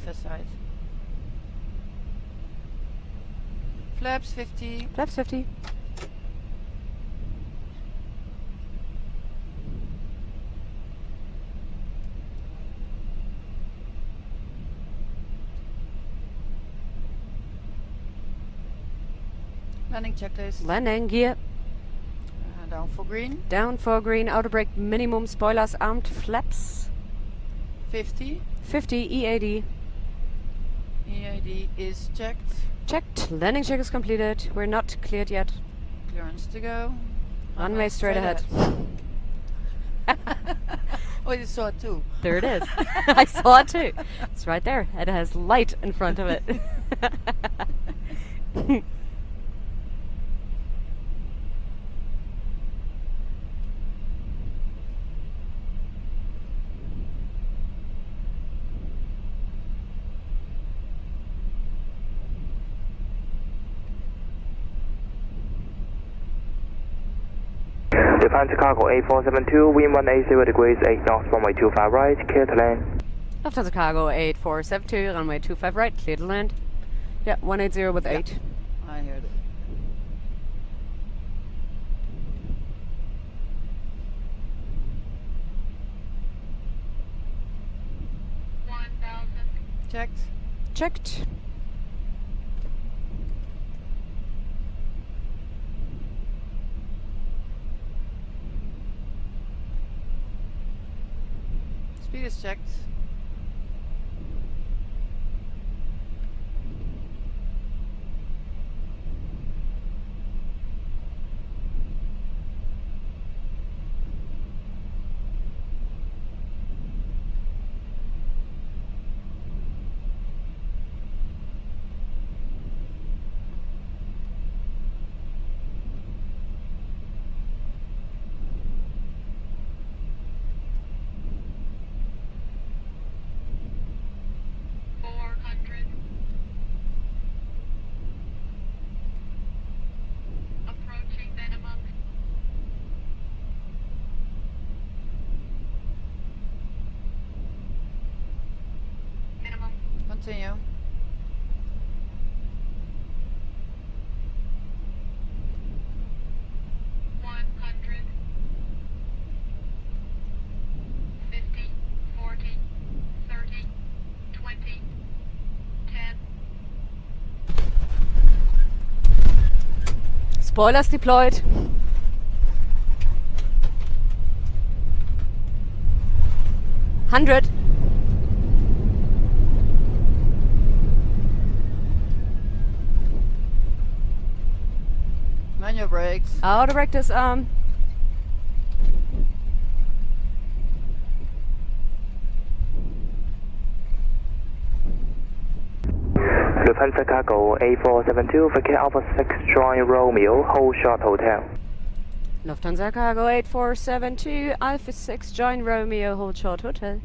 manifest side. Flaps 50. Flaps 50. Landing checklist. Landing gear. Down for green. Down for green. Outer brake minimum. Spoilers armed. Flaps. 50. 50 EAD. EAD is checked. Checked. Landing check is completed. We're not cleared yet. Clearance to go. Runway straight ahead. Oh, you saw it too. There it is. I saw it too. It's right there. It has light in front of it. Lufthansa Cargo 8472, wind 180 degrees, 8 knots, runway 25 right, clear to land. Lufthansa Cargo 8472, runway 25 right, clear to land. Yeah, 180 with 8. I heard it. Checked. Checked. Speed is checked. Continue. Spoilers deployed. $100. Manual brakes. Outer brake disarm. Lufthansa Cargo 8472, Verkehr Alpha 6, join Romeo, hold short hotel. Lufthansa Cargo 8472, Alpha 6, join Romeo, hold short hotel.